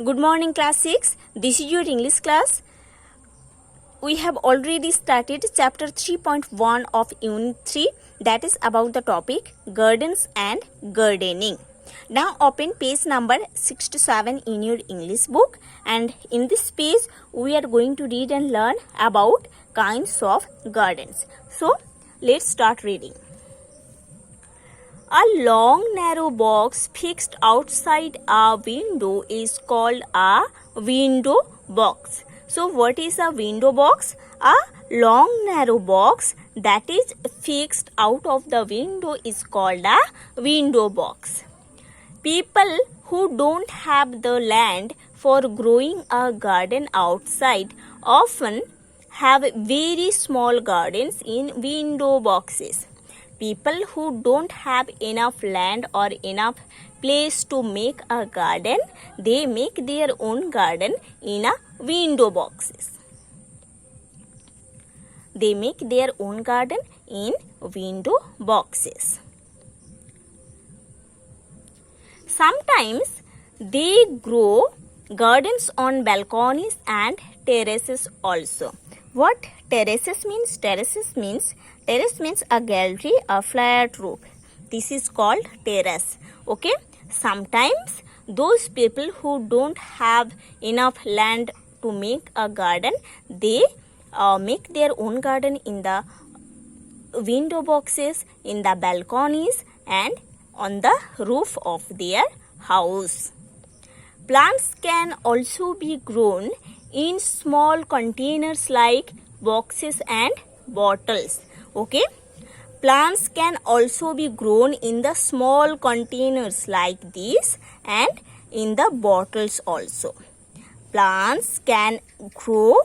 Good morning class 6. This is your English class. We have already started chapter 3.1 of unit 3, that is about the topic gardens and gardening. Now open page number 67 in your English book, and in this page we are going to read and learn about kinds of gardens. So let's start reading. A long narrow box fixed outside a window is called a window box. So what is a window box? A long narrow box that is fixed out of the window is called a window box. People who don't have the land for growing a garden outside often have very small gardens in window boxes. People who don't have enough land or enough place to make a garden, they make their own garden in a window boxes. They make their own garden in window boxes. Sometimes they grow gardens on balconies and terraces also. What terraces means? Terrace means a gallery, a flat roof. This is called terrace. Okay. Sometimes those people who don't have enough land to make a garden, they make their own garden in the window boxes, in the balconies, and on the roof of their house. Plants can also be grown in small containers like boxes and bottles. Okay, plants can also be grown in the small containers like this and in the bottles also. Plants can grow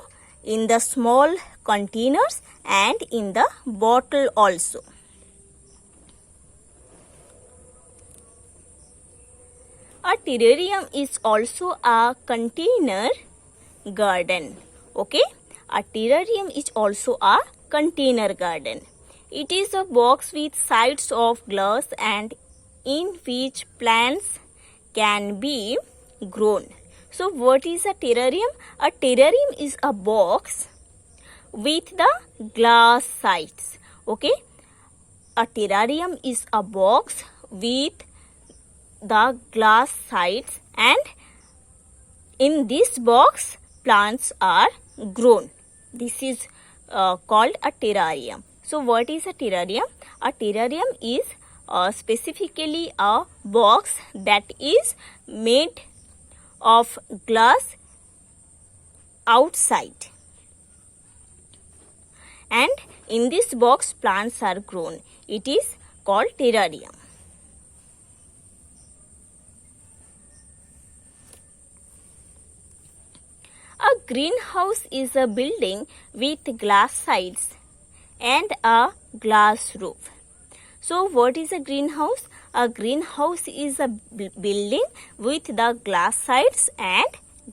in the small containers and in the bottle also. A terrarium is also a container garden. Okay, a terrarium is also a container garden. It is a box with sides of glass and in which plants can be grown. So what is a terrarium? A terrarium is a box with the glass sides. Okay, a terrarium is a box with the glass sides, and in this box plants are grown. This is called a terrarium. So what is a terrarium? A terrarium is specifically a box that is made of glass outside, and in this box plants are grown. It is called terrarium. A greenhouse is a building with glass sides and a glass roof. So what is a greenhouse? A greenhouse is a building with the glass sides and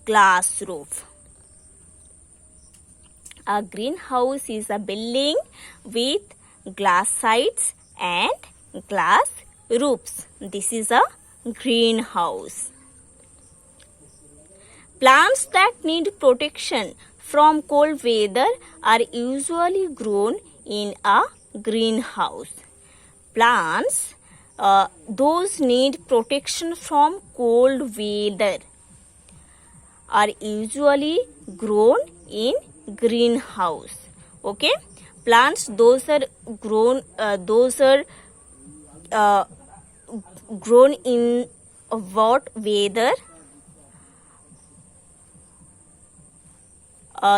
glass roof. A greenhouse is a building with glass sides and glass roofs. This is a greenhouse. Plants that need protection from cold weather are usually grown in a greenhouse. Plants those need protection from cold weather are usually grown in greenhouse. Okay, plants those are grown grown in what weather?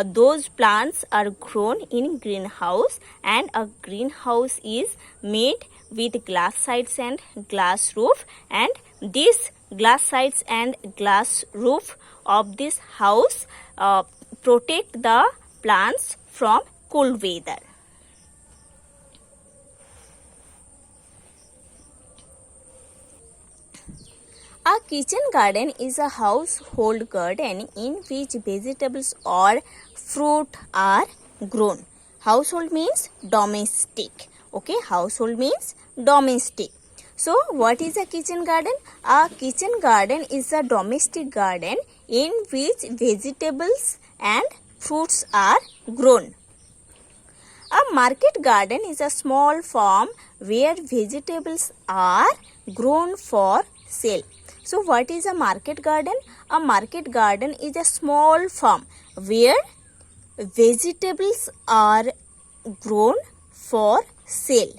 Those plants are grown in greenhouse, and a greenhouse is made with glass sides and glass roof, and this glass sides and glass roof of this house protect the plants from cold weather. A kitchen garden is a household garden in which vegetables or fruit are grown. Household means domestic. Okay, household means domestic. So, what is a kitchen garden? A kitchen garden is a domestic garden in which vegetables and fruits are grown. A market garden is a small farm where vegetables are grown for sale. So, what is a market garden? A market garden is a small farm where vegetables are grown for sale.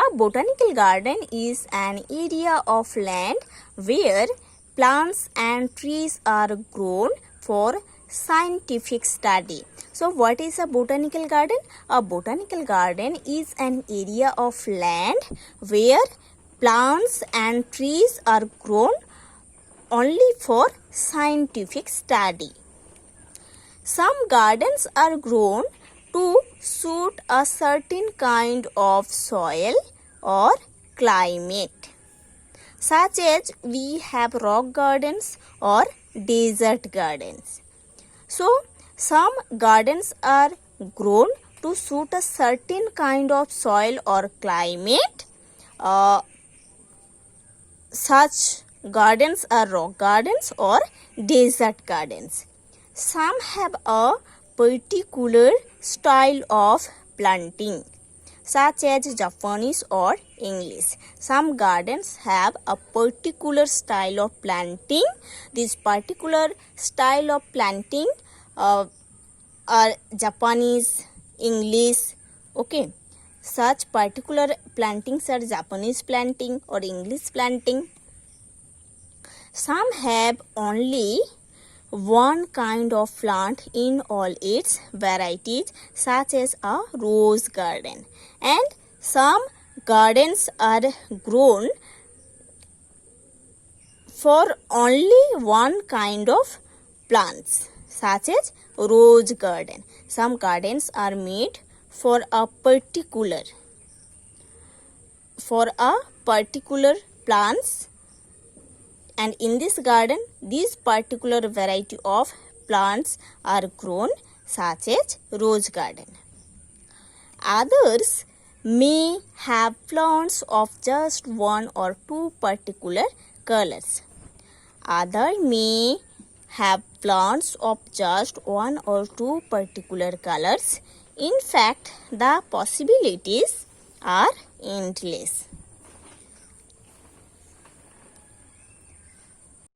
A botanical garden is an area of land where plants and trees are grown for scientific study. So, what is a botanical garden? A botanical garden is an area of land where plants and trees are grown only for scientific study. Some gardens are grown to suit a certain kind of soil or climate, such as we have rock gardens or desert gardens. So, some gardens are grown to suit a certain kind of soil or climate. Such gardens are rock gardens or desert gardens. Some have a particular style of planting, such as Japanese or English. Some gardens have a particular style of planting. This particular style of planting are Japanese, English. Okay, such particular plantings are Japanese planting or English planting. Some have only one kind of plant in all its varieties, such as a rose garden, and some gardens are grown for only one kind of plants, such as rose garden. Some gardens are made for a particular plants, and in this garden this particular variety of plants are grown, such as rose garden. Others may have plants of just one or two particular colors. Others may have plants of just one or two particular colors. In fact, the possibilities are endless.